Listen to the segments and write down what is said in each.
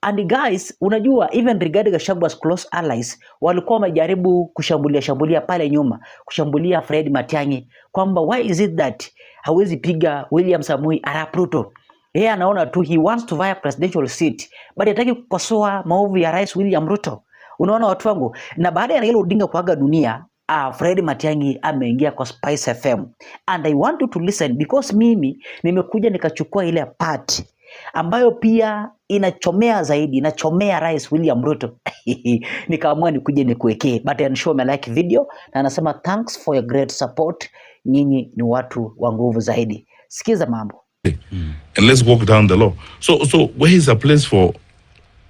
And guys, unajua even Rigathi Gachagwa's close allies walikuwa wamejaribu kushambulia pale nyuma, kushambulia Fred Matiang'I kwamba why is it that hawezi piga William Samoei Arap Ruto. Yeye anaona tu he wants to vie presidential seat, but hataki kukosoa maovu ya Rais William Ruto. Unaona watu wangu, na baada ya Raila Odinga kuaga dunia, Fred Matiang'I ameingia kwa Spice FM, and I want you to listen because mimi nimekuja nikachukua ile part ambayo pia inachomea zaidi, inachomea Rais William Ruto. Nikaamua nikuje nikuwekee, but I'm sure me like video, na anasema thanks for your great support, nyinyi ni watu wa nguvu zaidi. Sikiza mambo. And let's walk down the law. So where is a place for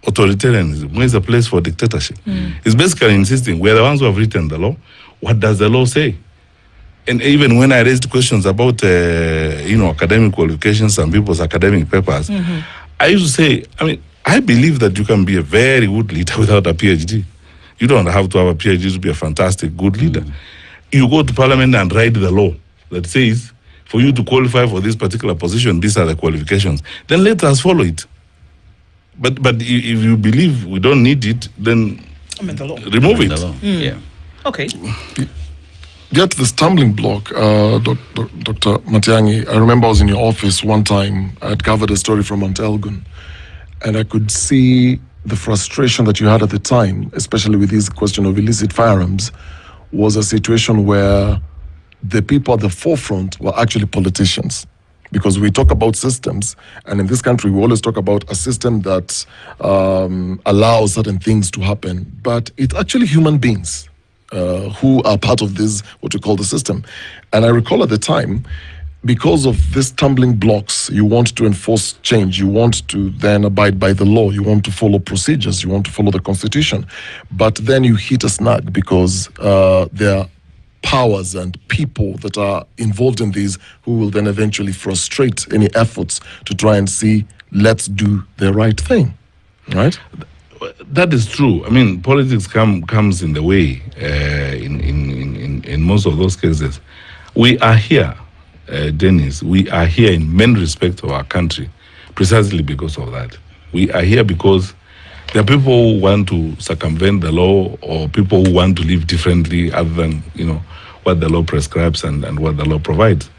authoritarianism? Where is a place for dictatorship? It's basically insisting we're the ones who have written the law. What does the law say? And even when I raised questions about academic qualifications, some people's academic papers, I used to say, I believe that you can be a very good leader without a PhD. You don't have to have a PhD to be a fantastic good leader. You go to parliament and write the law that says, for you to qualify for this particular position, these are the qualifications. Then let us follow it. But if you believe we don't need it, then the law. Remove it. Yeah. Okay. Yet the stumbling block, Dr. Matiang'I, I remember I was in your office one time. I had covered a story from Mount Elgon, and I could see the frustration that you had at the time, especially with this question of illicit firearms, was a situation where the people at the forefront were actually politicians. Because we talk about systems, and in this country we always talk about a system that allows certain things to happen, but it's actually human beings who are part of this, what we call the system. And I recall at the time, because of these stumbling blocks, you want to enforce change, you want to then abide by the law, you want to follow procedures, you want to follow the constitution, but then you hit a snag because there are powers and people that are involved in these who will then eventually frustrate any efforts to try and see, let's do the right thing, right? That is true. Politics comes in the way in most of those cases. We are here, Dennis, we are here in many respects of our country precisely because of that. We are here because there are people who want to circumvent the law or people who want to live differently other than, what the law prescribes and what the law provides.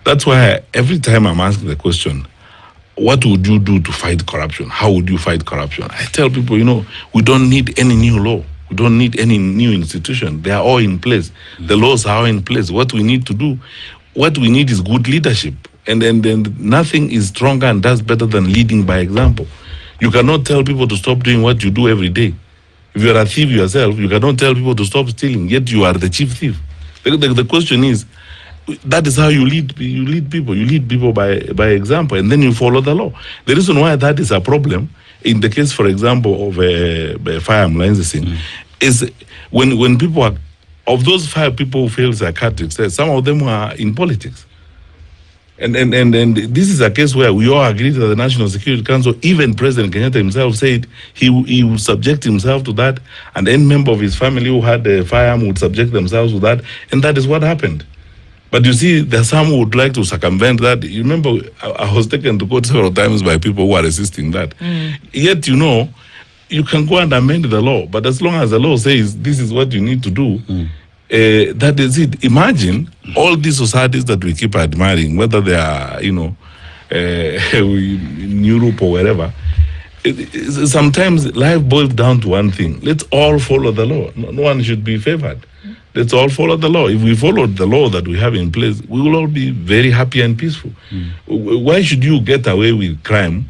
That's why every time I'm asked the question, what would you do to fight corruption? How would you fight corruption? I tell people, we don't need any new law. We don't need any new institution. They are all in place. The laws are all in place. What we need to do, what we need is good leadership. And then nothing is stronger and does better than leading by example. You cannot tell people to stop doing what you do every day. If you are a thief yourself, you cannot tell people to stop stealing, yet you are the chief thief. The question is, that is how you lead people. You lead people by example, and then you follow the law. The reason why that is a problem, in the case, for example, of firearm licensing, is when people are, of those 5 people who failed psychiatric tests, some of them are in politics. And this is a case where we all agree that the National Security Council, even President Kenyatta himself said he would subject himself to that, and any member of his family who had a firearm would subject themselves to that, and that is what happened. But you see, there are some who would like to circumvent that. You remember, I was taken to court several times by people who are resisting that. Yet, you can go and amend the law, but as long as the law says this is what you need to do, that is it. Imagine all these societies that we keep admiring, whether they are, in Europe or wherever. Sometimes life boils down to one thing. Let's all follow the law. No one should be favored. Let's all follow the law. If we follow the law that we have in place, we will all be very happy and peaceful. Why should you get away with crime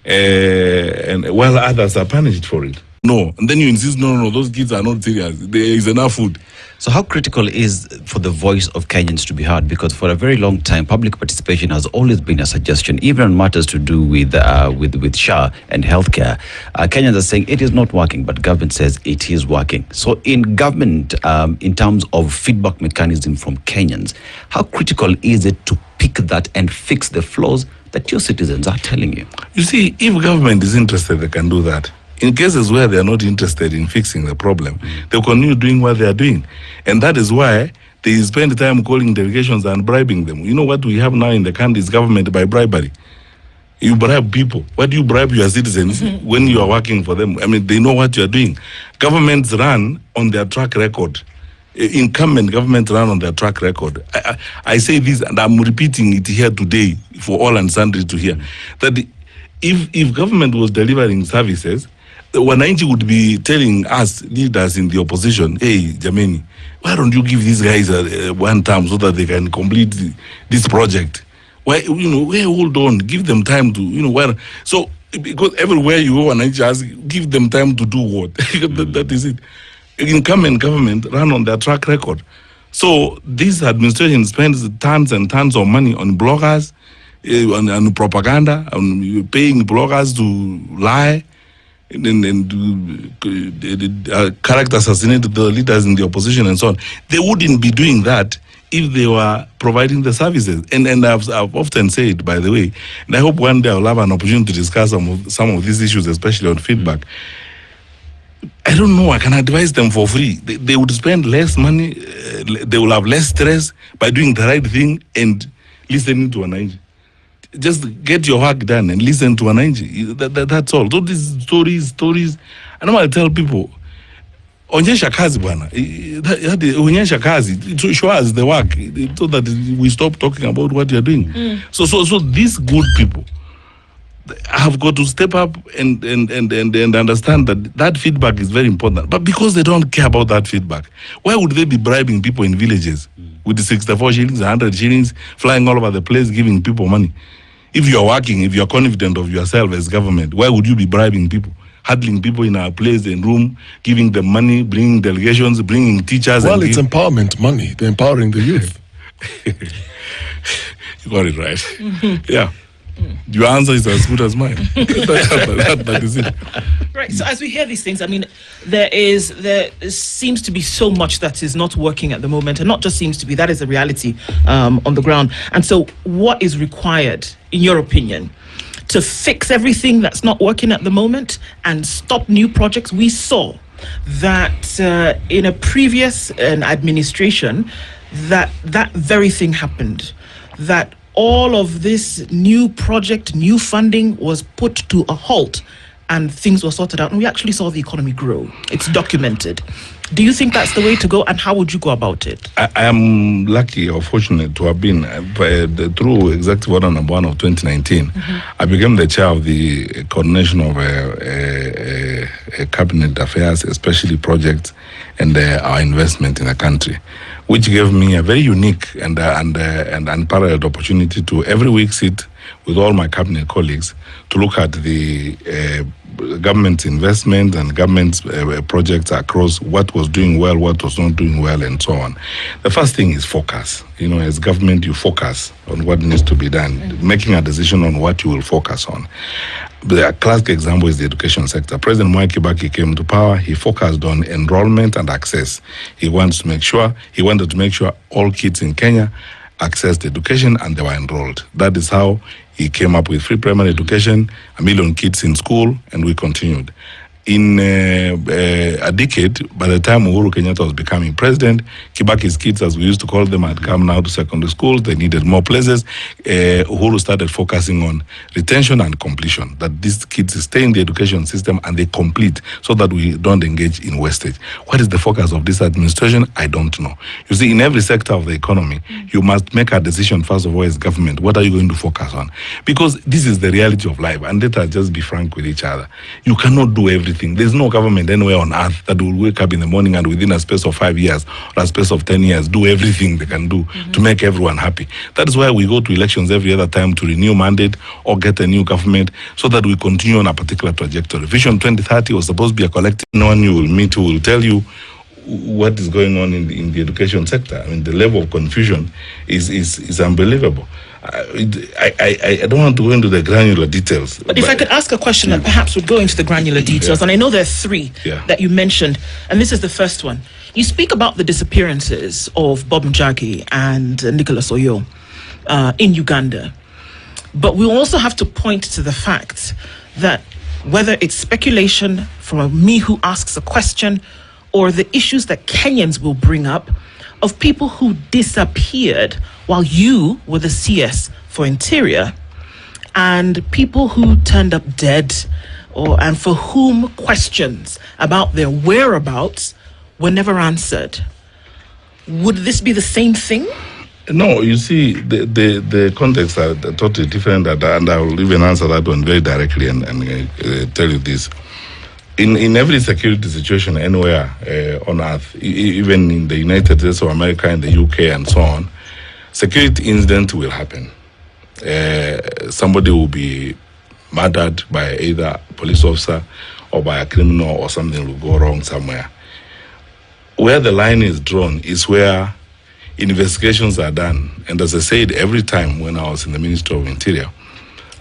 and while others are punished for it? No. And then you insist, no, those kids are not serious. There is enough food. So how critical is for the voice of Kenyans to be heard? Because for a very long time, public participation has always been a suggestion, even on matters to do with SHA and healthcare. Kenyans are saying it is not working, but government says it is working. So in government, in terms of feedback mechanism from Kenyans, how critical is it to pick that and fix the flaws that your citizens are telling you? You see, if government is interested, they can do that. In cases where they are not interested in fixing the problem, they continue doing what they are doing. And that is why they spend time calling delegations and bribing them. You know what we have now in the country is government by bribery. You bribe people. Why do you bribe your citizens when you are working for them? I mean, they know what you are doing. Governments run on their track record. Incumbent governments run on their track record. I say this, and I'm repeating it here today for all and sundry to hear, that if government was delivering services, Wananchi would be telling us leaders in the opposition, hey, Jameni, why don't you give these guys one term so that they can complete this project? Why, hold on, give them time to, where. So, because everywhere you go, Wananchi asks, give them time to do what? that is it. Incumbent government run on their track record. So this administration spends tons and tons of money on bloggers, on propaganda, on paying bloggers to lie and character assassinate the leaders in the opposition and so on. They wouldn't be doing that if they were providing the services. And I've often said, by the way, and I hope one day I'll have an opportunity to discuss some of these issues, especially on feedback. I don't know, I can advise them for free. They would spend less money, they will have less stress by doing the right thing and listening to Wananchi. Just get your work done and listen to Wananchi. That's all. So these stories. I normally tell people, onyesha kazi bwana. Onyesha kazi. Show us the work so that we stop talking about what you're doing. So these good people have got to step up and understand that feedback is very important. But because they don't care about that feedback, why would they be bribing people in villages with the 64 shillings, 100 shillings, flying all over the place, giving people money? If you're working, if you're confident of yourself as government, why would you be bribing people? Huddling people in a place and room, giving them money, bringing delegations, bringing teachers. Well, it's empowerment money. They're empowering the youth. You got it right. Yeah. Your answer is as good as mine. that is it. Right. So as we hear these things, I mean, there seems to be so much that is not working at the moment, and not just seems to be, that is a reality on the ground. And so what is required, in your opinion, to fix everything that's not working at the moment and stop new projects? We saw that in a previous administration, that very thing happened, that all of this new project, new funding was put to a halt and things were sorted out, and we actually saw the economy grow. It's documented. Do you think that's the way to go, and how would you go about it? I am lucky or fortunate to have been, through Executive Order number 1 of 2019, I became the chair of the coordination of cabinet affairs, especially projects and our investment in the country, which gave me a very unique and unparalleled opportunity to every week sit with all my cabinet colleagues to look at the government's investment and government's projects across what was doing well, what was not doing well, and so on. The first thing is focus. As government, you focus on what needs to be done, making a decision on what you will focus on. The classic example is the education sector. President Mwai Kibaki came to power. He focused on enrollment and access. He wanted to make sure all kids in Kenya accessed education and they were enrolled. That is how he came up with free primary education, 1 million kids in school, and we continued. In a decade, by the time Uhuru Kenyatta was becoming president, Kibaki's kids, as we used to call them, had come now to secondary schools. They needed more places. Uhuru started focusing on retention and completion, that these kids stay in the education system and they complete so that we don't engage in wastage. What is the focus of this administration? I don't know. You see, in every sector of the economy, you must make a decision, first of all, as government. What are you going to focus on? Because this is the reality of life, and let us just be frank with each other. You cannot do everything. There's no government anywhere on earth that will wake up in the morning and within a space of 5 years or a space of 10 years do everything they can do to make everyone happy. That is why we go to elections every other time to renew mandate or get a new government so that we continue on a particular trajectory. Vision 2030 was supposed to be a collective. No one you will meet who will tell you what is going on in the education sector. I mean, the level of confusion is unbelievable. I don't want to go into the granular details. But if I could ask a question that perhaps would go into the granular details, and I know there are 3 that you mentioned, and this is the first one. You speak about the disappearances of Bob Njagi and Nicholas Oyo in Uganda. But we also have to point to the fact that whether it's speculation from me who asks a question or the issues that Kenyans will bring up of people who disappeared while you were the CS for Interior, and people who turned up dead and for whom questions about their whereabouts were never answered. Would this be the same thing? No, you see, the contexts are totally different, and I will even answer that one very directly and tell you this. In every security situation anywhere on earth, even in the United States of America, in the UK and so on, security incident will happen. Somebody will be murdered by either a police officer or by a criminal, or something will go wrong somewhere. Where the line is drawn is where investigations are done. And as I said, every time when I was in the Ministry of Interior,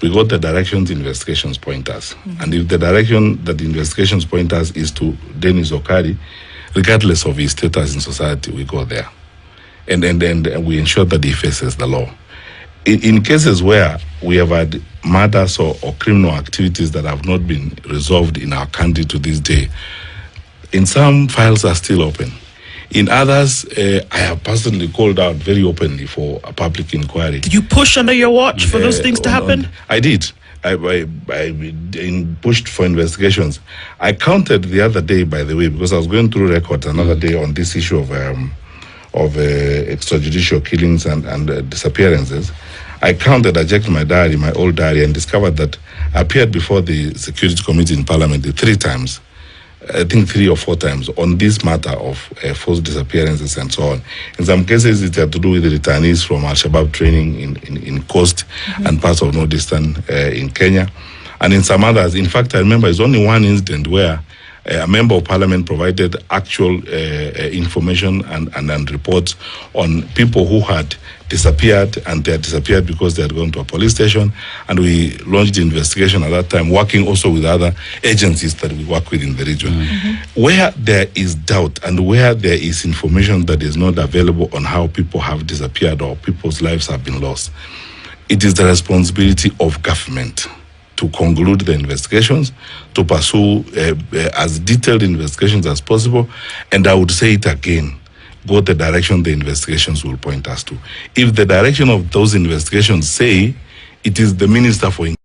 we got the directions investigations point us. Mm-hmm. And if the direction that the investigations point us is to Dennis Okari, regardless of his status in society, we go there. And we ensure that he faces the law. In cases where we have had murders or criminal activities that have not been resolved in our country to this day, in some files are still open. In others, I have personally called out very openly for a public inquiry. Did you push under your watch for those things to happen? I did. I pushed for investigations. I counted the other day, by the way, because I was going through records another day on this issue of extrajudicial killings and disappearances. I counted, I checked my diary, my old diary, and discovered that I appeared before the Security Committee in Parliament 3 times. I think 3 or 4 times on this matter of forced disappearances and so on. In some cases, it had to do with the returnees from Al-Shabaab training in Coast and parts of Northeastern in Kenya. And in some others, in fact, I remember it's only one incident where a member of parliament provided actual information and reports on people who had disappeared, and they had disappeared because they had gone to a police station, and we launched the investigation at that time, working also with other agencies that we work with in the region. Where there is doubt and where there is information that is not available on how people have disappeared or people's lives have been lost, it is the responsibility of government to conclude the investigations, to pursue as detailed investigations as possible, and I would say it again, go the direction the investigations will point us to. If the direction of those investigations say it is the Minister for